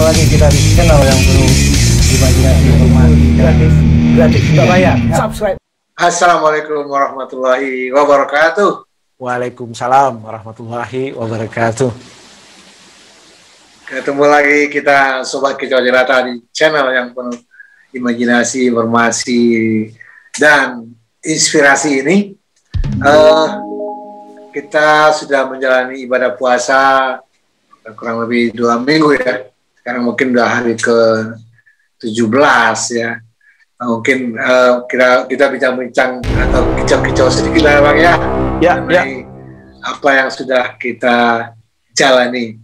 lagi kita di channel yang penuh imajinasi, informasi, gratis, tidak bayar. Subscribe. Assalamualaikum warahmatullahi wabarakatuh. Waalaikumsalam warahmatullahi wabarakatuh. Ketemu lagi kita Sobat Kicau Jelata di channel yang penuh imajinasi, informasi, dan inspirasi ini. Kita sudah menjalani ibadah puasa kurang lebih 2 minggu ya. Sekarang mungkin udah hari ke-17 ya. Mungkin kita bincang-bincang atau kicau-kicau sedikit lah Bang ya. Ya. Apa yang sudah kita jalani.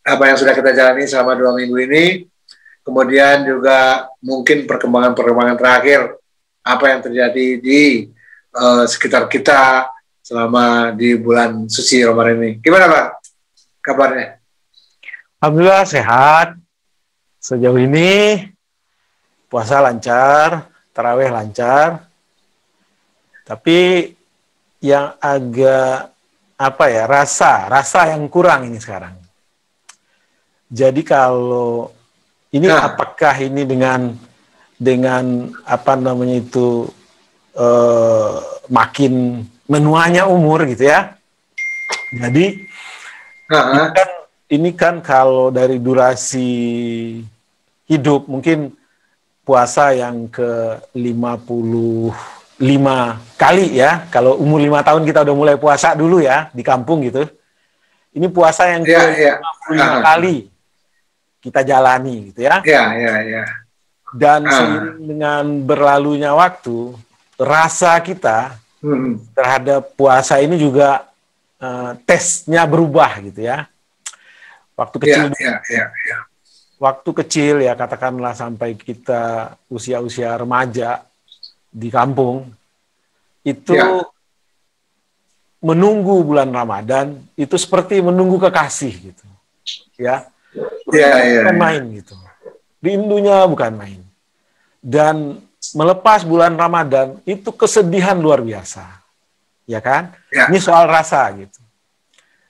Apa yang sudah kita jalani selama 2 minggu ini. Kemudian juga mungkin perkembangan-perkembangan terakhir. Apa yang terjadi di sekitar kita selama di bulan suci Ramadan ini. Gimana Pak kabarnya? Alhamdulillah sehat. Sejauh ini puasa lancar, tarawih lancar. Tapi yang agak rasa yang kurang ini sekarang. Jadi kalau ini apakah ini dengan makin menuanya umur gitu ya. Jadi ini kan kalau dari durasi hidup mungkin puasa yang ke-55 kali ya. Kalau umur 5 tahun kita udah mulai puasa dulu ya di kampung gitu. Ini puasa yang ke-55 kali kita jalani gitu ya. Dan seiring dengan berlalunya waktu, rasa kita terhadap puasa ini juga tesnya berubah gitu ya. Waktu kecil ya katakanlah sampai kita usia remaja di kampung itu menunggu bulan Ramadan itu seperti menunggu kekasih gitu ya. Bukan main gitu. Rindunya bukan main. Dan melepas bulan Ramadan itu kesedihan luar biasa. Ya kan? Ini soal rasa gitu.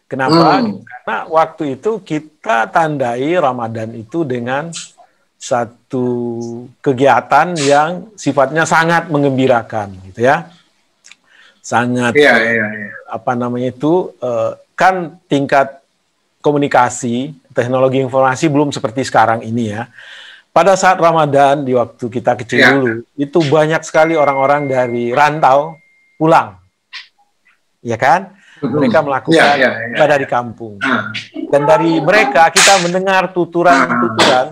Kenapa? Karena waktu itu kita tandai Ramadan itu dengan satu kegiatan yang sifatnya sangat mengembirakan, gitu ya. Sangat kan tingkat komunikasi, teknologi informasi belum seperti sekarang ini ya. Pada saat Ramadan di waktu kita kecil dulu, itu banyak sekali orang-orang dari rantau pulang, ya kan? Mereka melakukan ibadah di kampung. Dan dari mereka kita mendengar tuturan-tuturan,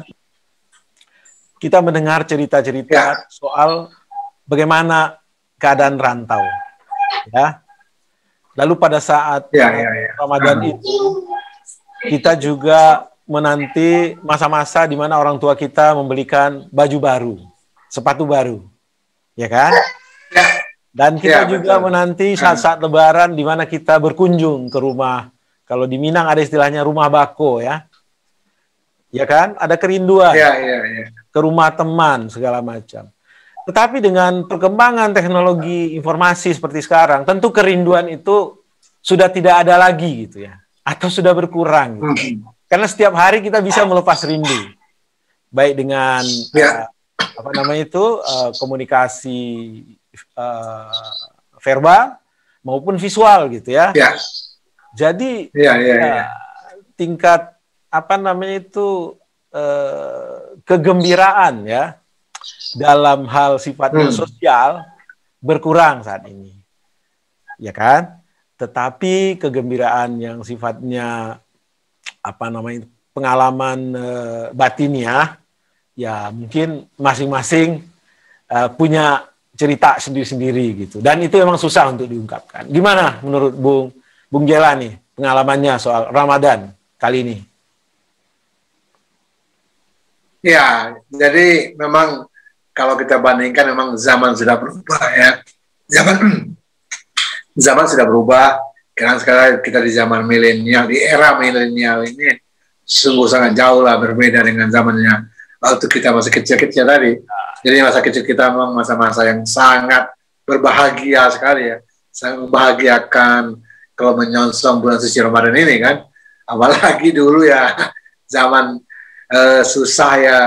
kita mendengar cerita-cerita soal bagaimana keadaan rantau. Ya. Lalu pada saat Ramadan itu, kita juga menanti masa-masa di mana orang tua kita membelikan baju baru, sepatu baru. Ya kan? Dan kita juga menanti saat-saat Lebaran di mana kita berkunjung ke rumah. Kalau di Minang ada istilahnya rumah bako ya. Ya kan? Ada kerinduan. Ke rumah teman segala macam. Tetapi dengan perkembangan teknologi informasi seperti sekarang, tentu kerinduan itu sudah tidak ada lagi gitu ya. Atau sudah berkurang gitu. Karena setiap hari kita bisa melepas rindu. Baik dengan komunikasi verbal maupun visual gitu ya. Jadi tingkat kegembiraan ya dalam hal sifatnya sosial berkurang saat ini. Ya kan? Tetapi kegembiraan yang sifatnya pengalaman batiniah ya mungkin masing-masing punya cerita sendiri-sendiri gitu. Dan itu memang susah untuk diungkapkan. Gimana menurut Bung Jela nih pengalamannya soal Ramadan kali ini? Ya, jadi memang kalau kita bandingkan memang zaman sudah berubah ya. Zaman sudah berubah. Karena sekarang kita di zaman milenial, di era milenial ini sungguh sangat jauh lah berbeda dengan zamannya waktu kita masih kecil-kecil tadi. Jadi masa kecil kita memang masa-masa yang sangat berbahagia sekali ya. Sangat membahagiakan kalau menyongsong bulan suci Ramadan ini kan. Apalagi dulu ya zaman susah ya,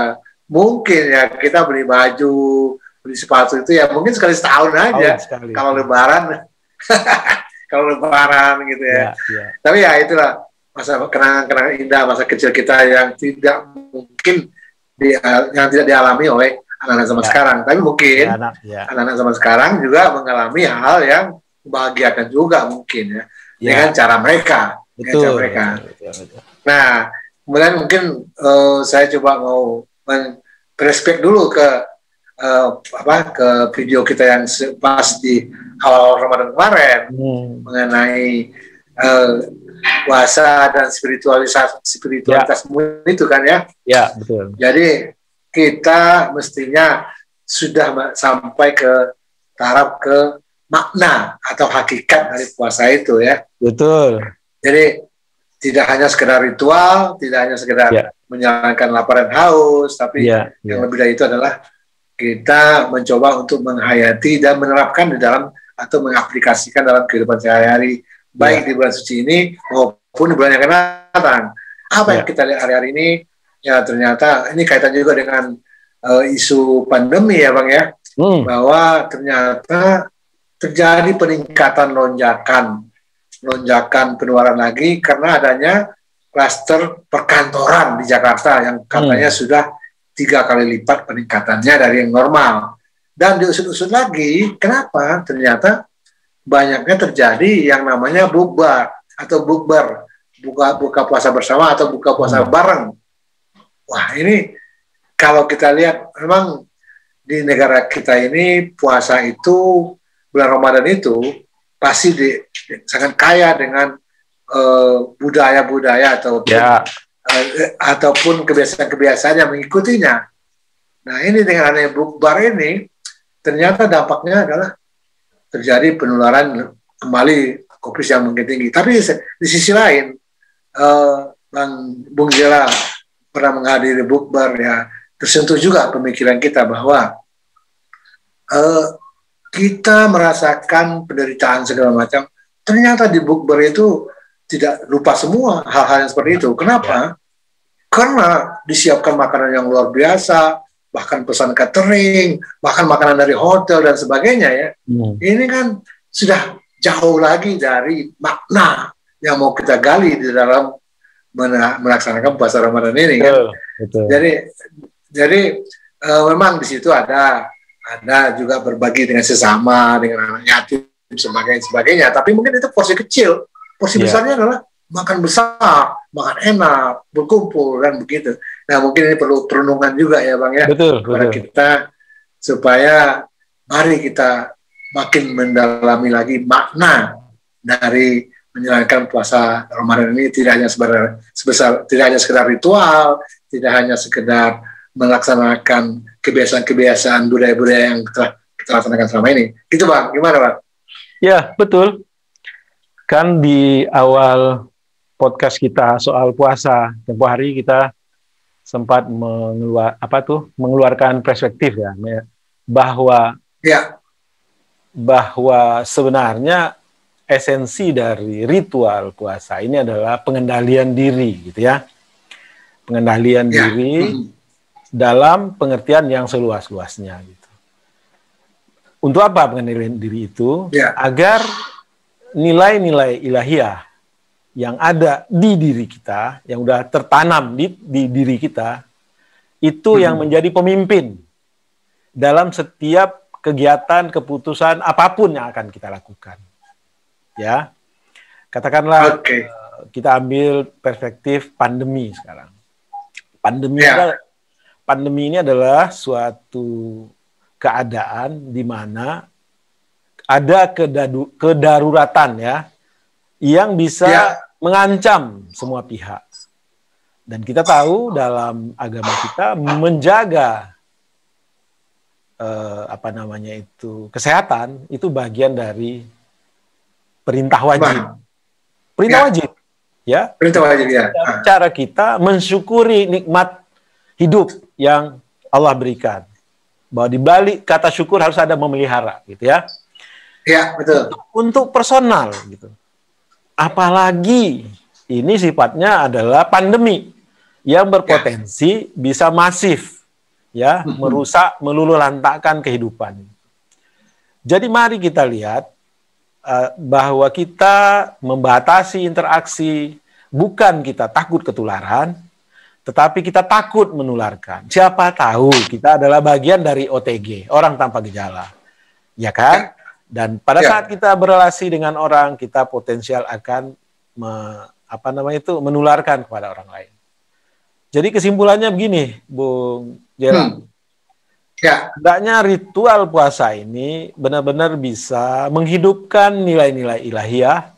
mungkin ya kita beli baju, beli sepatu itu ya mungkin sekali setahun aja. Kalau Lebaran, kalau Lebaran gitu ya. Tapi ya itulah masa kenangan-kenangan indah masa kecil kita yang tidak mungkin yang tidak dialami oleh anak-anak zaman sekarang. Tapi mungkin anak-anak zaman sekarang juga mengalami hal yang membahagiakan juga mungkin ya, dengan cara mereka. Betul. Nah, kemudian mungkin saya coba mau flashback dulu ke ke video kita yang pas di awal Ramadan kemarin mengenai puasa dan spiritualitas itu kan ya. Ya, betul. Jadi kita mestinya sudah sampai ke taraf ke makna atau hakikat dari puasa itu ya. Betul. Jadi tidak hanya sekedar ritual, tidak hanya sekedar menjalankan lapar dan haus, tapi yang lebih dari itu adalah kita mencoba untuk menghayati dan menerapkan di dalam atau mengaplikasikan dalam kehidupan sehari-hari, baik di bulan suci ini maupun di bulan yang akan datang. Apa yang kita lihat hari-hari ini, ya ternyata ini kaitan juga dengan isu pandemi ya Bang ya, bahwa ternyata terjadi peningkatan lonjakan penularan lagi karena adanya klaster perkantoran di Jakarta yang katanya sudah 3 kali lipat peningkatannya dari yang normal. Dan diusut-usut lagi, kenapa? Ternyata banyaknya terjadi yang namanya bukber atau bukber, buka puasa bersama atau buka puasa bareng. Wah, ini kalau kita lihat memang di negara kita ini puasa itu, bulan Ramadan itu pasti sangat kaya dengan budaya-budaya ataupun kebiasaan-kebiasaan yang mengikutinya. Nah, ini dengan adanya bukber ini ternyata dampaknya adalah terjadi penularan kembali COVID yang mungkin tinggi. Tapi di sisi lain, Bung Zela pernah menghadiri bukber ya, tersentuh juga pemikiran kita bahwa kita merasakan penderitaan segala macam. Ternyata di bukber itu tidak lupa semua hal-hal yang seperti itu. Kenapa? Karena disiapkan makanan yang luar biasa, bahkan pesan catering, bahkan makanan dari hotel dan sebagainya ya. Ini kan sudah jauh lagi dari makna yang mau kita gali di dalam melaksanakan puasa Ramadan ini kan. Betul. Jadi memang di situ ada juga berbagi dengan sesama, dengan anak yatim, sebagainya. Tapi mungkin itu porsi kecil. Porsi besarnya adalah makan besar, makan enak, berkumpul dan begitu. Nah, mungkin ini perlu perenungan juga ya Bang ya. Betul. Kita supaya mari kita makin mendalami lagi makna dari menjalankan puasa Ramadan ini, tidak hanya tidak hanya sekedar ritual, tidak hanya sekedar melaksanakan kebiasaan-kebiasaan budaya-budaya yang telah kita laksanakan selama ini. Gitu Bang, gimana Bang? Ya, betul. Kan di awal podcast kita soal puasa tempoh hari kita sempat mengeluarkan perspektif ya, bahwa sebenarnya esensi dari ritual puasa ini adalah pengendalian diri gitu ya. Pengendalian diri dalam pengertian yang seluas-luasnya gitu. Untuk apa pengendalian diri itu? Agar nilai-nilai ilahiyah yang ada di diri kita, yang udah tertanam di diri kita, itu yang menjadi pemimpin dalam setiap kegiatan, keputusan, apapun yang akan kita lakukan. Ya, katakanlah kita ambil perspektif pandemi sekarang. Pandemi ini adalah suatu keadaan di mana ada kedaruratan ya, yang bisa mengancam semua pihak. Dan kita tahu dalam agama kita menjaga kesehatan itu bagian dari perintah wajib. Perintah wajib ya. Perintah wajib ya. Cara kita mensyukuri nikmat hidup yang Allah berikan. Bahwa di balik kata syukur harus ada memelihara gitu ya. Ya, betul. Untuk personal gitu. Apalagi ini sifatnya adalah pandemi yang berpotensi bisa masif, ya, merusak, meluluhlantakkan kehidupan. Jadi mari kita lihat bahwa kita membatasi interaksi, bukan kita takut ketularan, tetapi kita takut menularkan. Siapa tahu kita adalah bagian dari OTG, orang tanpa gejala, ya kan? Dan pada saat kita berrelasi dengan orang, kita potensial akan menularkan kepada orang lain. Jadi kesimpulannya begini, Bung Gerald. Hendaknya ritual puasa ini benar-benar bisa menghidupkan nilai-nilai ilahiyah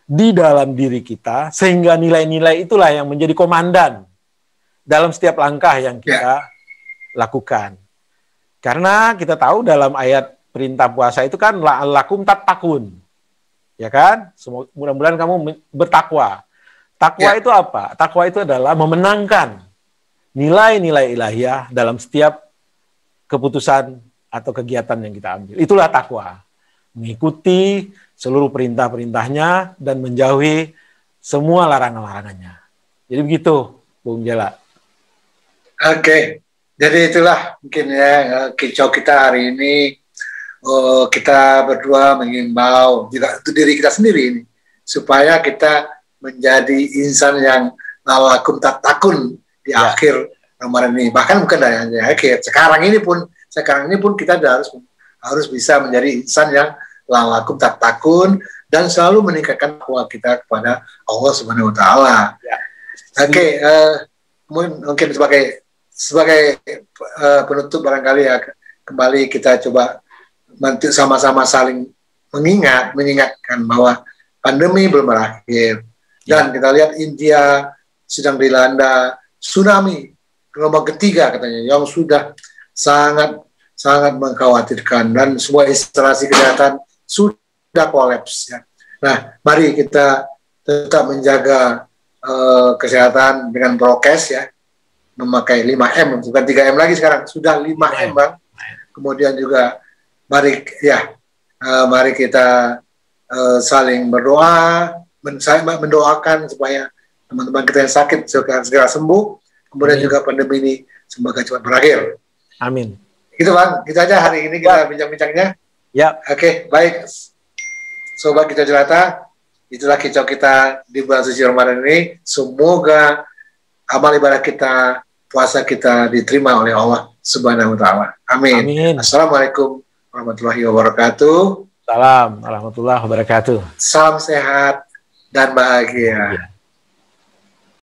di dalam diri kita, sehingga nilai-nilai itulah yang menjadi komandan dalam setiap langkah yang kita lakukan. Karena kita tahu dalam ayat perintah puasa itu kan la'allakum tattaqun. Ya kan? Mudah-mudahan kamu bertakwa. Takwa itu apa? Takwa itu adalah memenangkan nilai-nilai ilahiyah dalam setiap keputusan atau kegiatan yang kita ambil. Itulah takwa. Mengikuti seluruh perintah-perintahnya dan menjauhi semua larangan-larangannya. Jadi begitu, Bung Jela. Oke. Jadi itulah mungkin ya kicau kita hari ini. Kita berdua mengimbau juga untuk diri kita sendiri ini, supaya kita menjadi insan yang la'allakum tattaqun di akhir Ramadan ini. Bahkan bukan dari akhir, sekarang ini pun kita harus bisa menjadi insan yang la'allakum tattaqun dan selalu meningkatkan takwa kita kepada Allah Subhanahu wa taala. Oke, mungkin sebagai penutup barangkali ya, kembali kita coba sama-sama saling mengingatkan bahwa pandemi belum berakhir. Dan kita lihat India sedang dilanda tsunami gelombang ketiga katanya, yang sudah sangat mengkhawatirkan, dan semua instalasi kesehatan sudah kolaps. Ya. Nah, mari kita tetap menjaga kesehatan dengan prokes ya, memakai 5M, bukan 3M lagi sekarang, sudah 5M Bang. Kemudian juga mari kita saling berdoa, mendoakan supaya teman-teman kita yang sakit segera sembuh, kemudian juga pandemi ini semoga cepat berakhir. Amin. Gitu Bang, kita aja hari ini kita bincang-bincangnya. Ya. Oke, baik. Sobat Kicau Jelata, itulah kicau kita di bulan suci Ramadan ini. Semoga amal ibadah kita, puasa kita diterima oleh Allah Subhanahu wa taala. Amin. Amin. Assalamualaikum warahmatullahi wabarakatuh. Salam warahmatullahi wabarakatuh. Salam sehat dan bahagia.